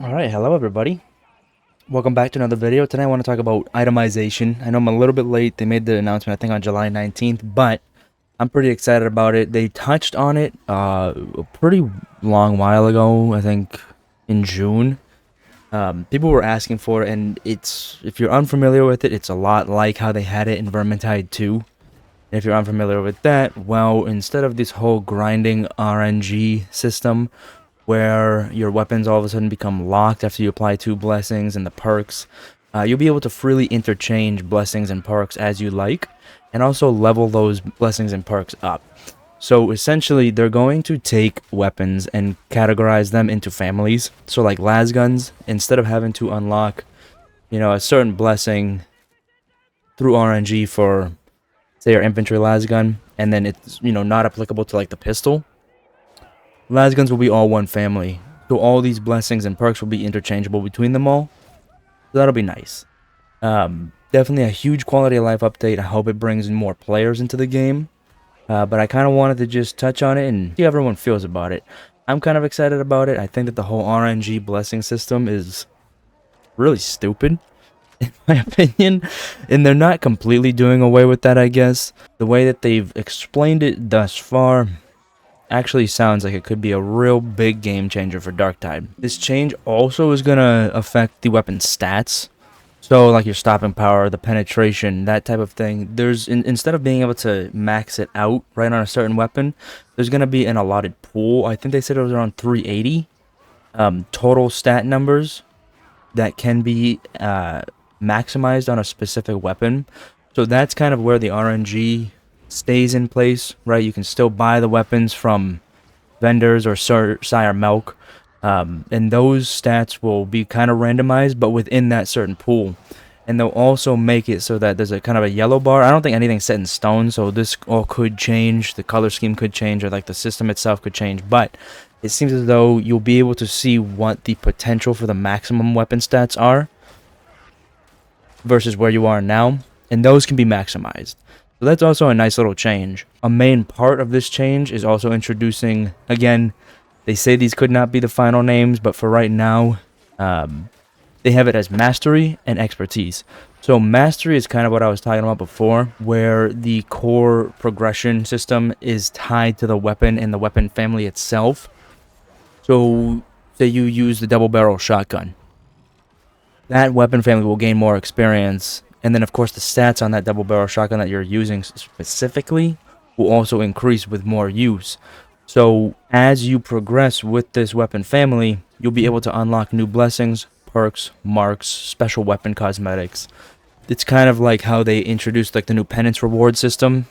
Alright, hello everybody. Welcome back to another video. Today I want to talk about itemization. I know I'm a little bit late. They made the announcement I think on July 19th, but I'm pretty excited about it. They touched on it a pretty long while ago, I think in June. People were asking for it, and if you're unfamiliar with it, it's a lot like how they had it in Vermintide 2. And if you're unfamiliar with that, well, instead of this whole grinding RNG system, where your weapons all of a sudden become locked after you apply 2 blessings and the perks. You'll be able to freely interchange blessings and perks as you like, and also level those blessings and perks up. So essentially, they're going to take weapons and categorize them into families. So like las guns, instead of having to unlock, a certain blessing through RNG for, say, your infantry las gun, and then it's, not applicable to like the pistol. Las guns will be all one family, so all these blessings and perks will be interchangeable between them all. So that'll be nice. Definitely a huge quality of life update. I hope it brings more players into the game. But I kind of wanted to just touch on it and see how everyone feels about it. I'm kind of excited about it. I think that the whole RNG blessing system is really stupid, in my opinion. And they're not completely doing away with that, I guess. The way that they've explained it thus far actually sounds like it could be a real big game changer for Darktide. This change also is going to affect the weapon stats. So like your stopping power, the penetration, that type of thing. Instead of being able to max it out right on a certain weapon, there's going to be an allotted pool. I think they said it was around 380 total stat numbers that can be maximized on a specific weapon. So that's kind of where the RNG stays in place, right? You can still buy the weapons from vendors or Sire Milk, and those stats will be kind of randomized, but within that certain pool. And they'll also make it so that there's a kind of a yellow bar. I don't think anything's set in stone, so this all could change. The color scheme could change, or like the system itself could change, but it seems as though you'll be able to see what the potential for the maximum weapon stats are versus where you are now, and those can be maximized. So that's also a nice little change. A main part of this change is also introducing, again, they say these could not be the final names, but for right now, they have it as Mastery and Expertise. So Mastery is kind of what I was talking about before, where the core progression system is tied to the weapon and the weapon family itself. So say you use the double barrel shotgun. That weapon family will gain more experience. And then, of course, the stats on that double barrel shotgun that you're using specifically will also increase with more use. So as you progress with this weapon family, you'll be able to unlock new blessings, perks, marks, special weapon cosmetics. It's kind of like how they introduced like the new penance reward system.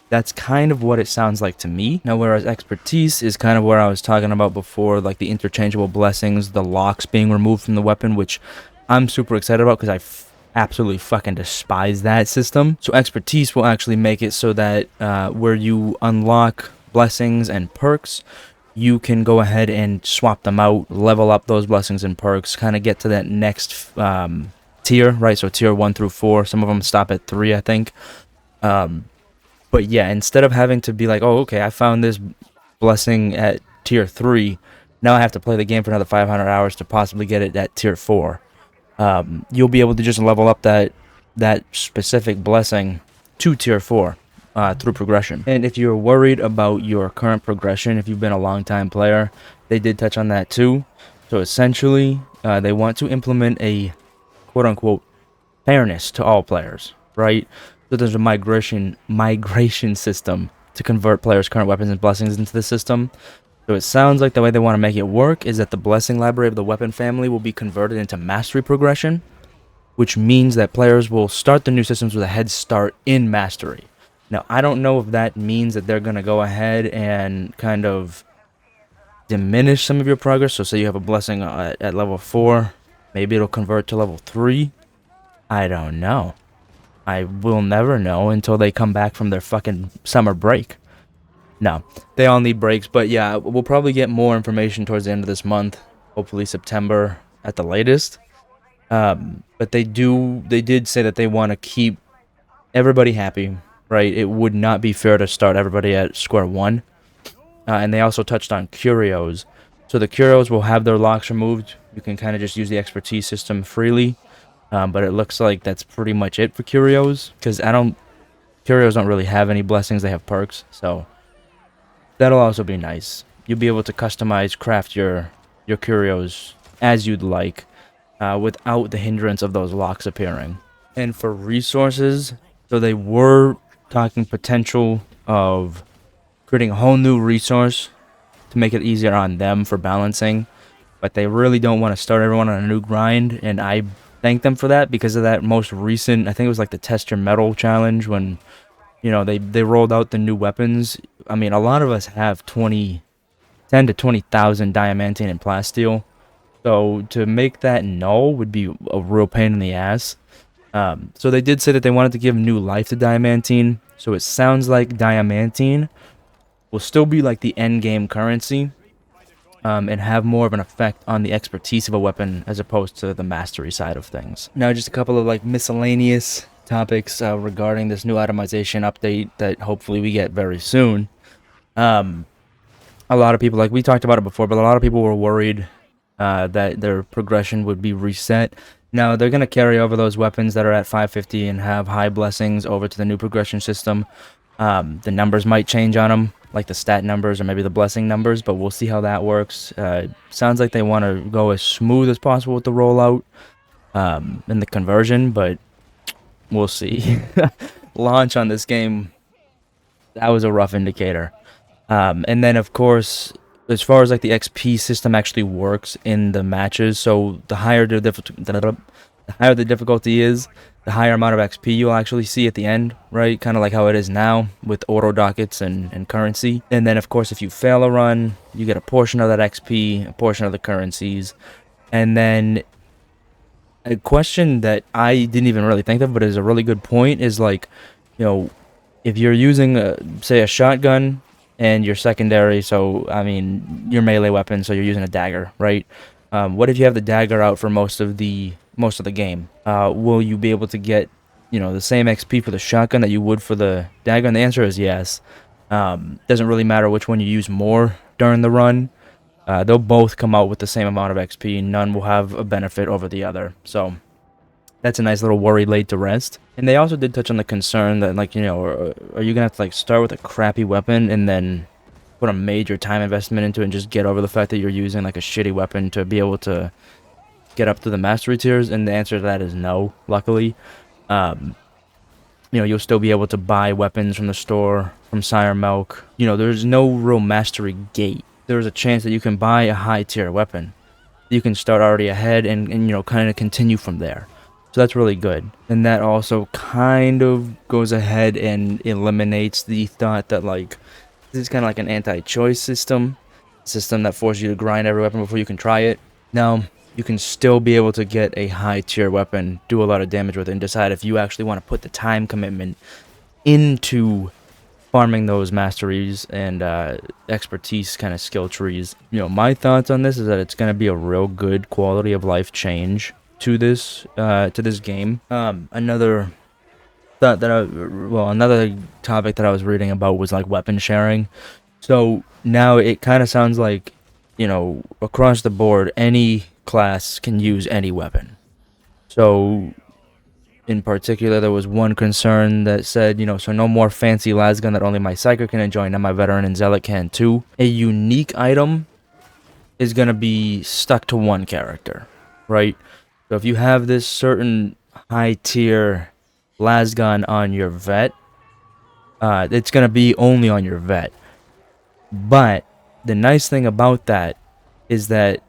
That's kind of what it sounds like to me. Now, whereas Expertise is kind of where I was talking about before, like the interchangeable blessings, the locks being removed from the weapon, which I'm super excited about because I absolutely fucking despise that system. So Expertise will actually make it so that where you unlock blessings and perks, you can go ahead and swap them out, level up those blessings and perks, kind of get to that next tier, right? So tier 1 through 4. Some of them stop at 3, I think. But yeah, instead of having to be like, oh, okay, I found this blessing at tier 3, now I have to play the game for another 500 hours to possibly get it at tier 4. You'll be able to just level up that specific blessing to tier 4 through progression. And if you're worried about your current progression, if you've been a long time player, they did touch on that too. So essentially, they want to implement a quote-unquote fairness to all players, right? So there's a migration system to convert players' current weapons and blessings into the system. So it sounds like the way they want to make it work is that the blessing library of the weapon family will be converted into mastery progression, which means that players will start the new systems with a head start in mastery. Now, I don't know if that means that they're going to go ahead and kind of diminish some of your progress. So say you have a blessing at level 4, maybe it'll convert to level 3. I don't know. I will never know until they come back from their fucking summer break. No, they all need breaks, but yeah, we'll probably get more information towards the end of this month, hopefully September at the latest. But they did say that they want to keep everybody happy, right? It would not be fair to start everybody at square one. And they also touched on curios. So the Curios will have their locks removed. You can kind of just use the expertise system freely. But it looks like that's pretty much it for Curios, because Curios don't really have any blessings, they have perks, so that'll also be nice. You'll be able to customize, craft your Curios as you'd like, without the hindrance of those locks appearing. And for resources, so they were talking potential of creating a whole new resource to make it easier on them for balancing, but they really don't want to start everyone on a new grind, and I thank them for that because of that most recent, I think it was like the Test Your Metal challenge when, you know, they rolled out the new weapons. I mean, a lot of us have 10 to 20,000 diamantine and plasteel. So to make that null would be a real pain in the ass. So they did say that they wanted to give new life to Diamantine. So it sounds like Diamantine will still be like the end game currency, and have more of an effect on the expertise of a weapon as opposed to the mastery side of things. Now, just a couple of like miscellaneous topics regarding this new itemization update that hopefully we get very soon. A lot of people, like we talked about it before, but a lot of people were worried that their progression would be reset. Now, they're going to carry over those weapons that are at 550 and have high blessings over to the new progression system. The numbers might change on them, like the stat numbers or maybe the blessing numbers, but we'll see how that works. Sounds like they want to go as smooth as possible with the rollout and the conversion, but we'll see. Launch on this game, that was a rough indicator. And then, of course, as far as like the XP system actually works in the matches, so the higher the difficulty is, the higher amount of XP you'll actually see at the end, right? Kind of like how it is now with auto dockets and currency. And then, of course, if you fail a run, you get a portion of that XP, a portion of the currencies. And then a question that I didn't even really think of, but is a really good point, is like, you know, if you're using, say, a shotgun and your secondary, so, I mean, your melee weapon, so you're using a dagger, right? What if you have the dagger out for most of the game? Will you be able to get, you know, the same XP for the shotgun that you would for the dagger? And the answer is yes. Doesn't really matter which one you use more during the run. They'll both come out with the same amount of XP. None will have a benefit over the other. So that's a nice little worry laid to rest. And they also did touch on the concern that, like, you know, are you gonna have to like start with a crappy weapon and then put a major time investment into it and just get over the fact that you're using like a shitty weapon to be able to get up to the mastery tiers? And the answer to that is no, luckily. You know, you'll still be able to buy weapons from the store, from Sire Milk. You know, there's no real mastery gate. There's a chance that you can buy a high tier weapon. You can start already ahead and you know, kind of continue from there. So that's really good. And that also kind of goes ahead and eliminates the thought that, like, this is kind of like an anti-choice system that forces you to grind every weapon before you can try it. Now, you can still be able to get a high tier weapon, do a lot of damage with it, and decide if you actually want to put the time commitment into farming those masteries and expertise kind of skill trees. You know, my thoughts on this is that it's going to be a real good quality of life change to this game. Another topic that I was reading about was like weapon sharing. So now it kind of sounds like, you know, across the board, any class can use any weapon. So in particular, there was one concern that said, you know, so no more fancy lasgun that only my psyker can enjoy, now my veteran and zealot can too. A unique item is going to be stuck to one character, right? So if you have this certain high tier lasgun on your vet, it's going to be only on your vet. But the nice thing about that is that,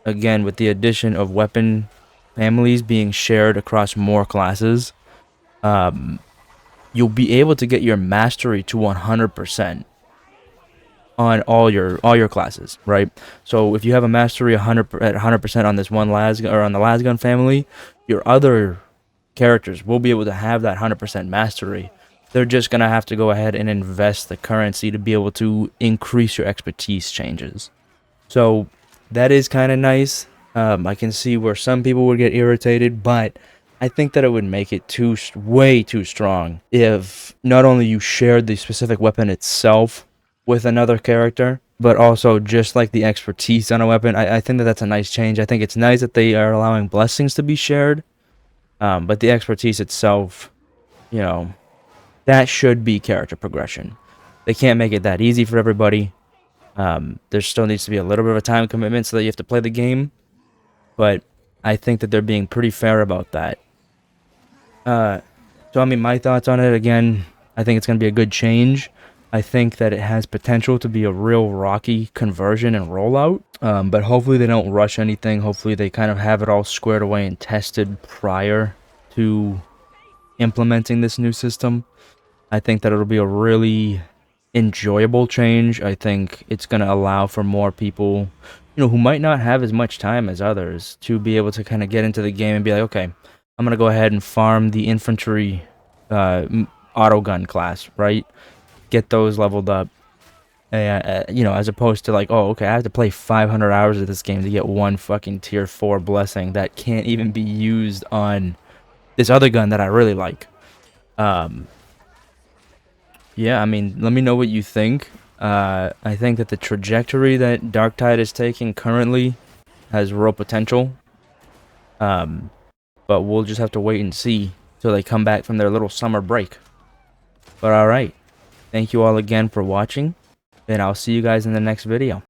again, with the addition of weapon families being shared across more classes, you'll be able to get your mastery to 100% on all your classes, right? So if you have a mastery 100% on this one lasgun, or on the lasgun family, your other characters will be able to have that 100% mastery. They're just gonna have to go ahead and invest the currency to be able to increase your expertise changes. So that is kind of nice. I can see where some people would get irritated, but I think that it would make it way too strong if not only you shared the specific weapon itself with another character, but also just like the expertise on a weapon. I think that that's a nice change. I think it's nice that they are allowing blessings to be shared, but the expertise itself, you know, that should be character progression. They can't make it that easy for everybody. There still needs to be a little bit of a time commitment so that you have to play the game, but I think that they're being pretty fair about that. So I mean, my thoughts on it, again, I think it's going to be a good change. I think that it has potential to be a real rocky conversion and rollout, but hopefully they don't rush anything. Hopefully they kind of have it all squared away and tested prior to implementing this new system. I think that it'll be a really enjoyable change. I think it's going to allow for more people, who might not have as much time as others to be able to kind of get into the game and be like, okay, I'm going to go ahead and farm the infantry auto gun class, right? Get those leveled up, as opposed to like, oh, okay, I have to play 500 hours of this game to get one fucking tier 4 blessing that can't even be used on this other gun that I really like. Yeah, I mean, let me know what you think. I think that the trajectory that Darktide is taking currently has real potential. But we'll just have to wait and see till they come back from their little summer break. But alright, thank you all again for watching, and I'll see you guys in the next video.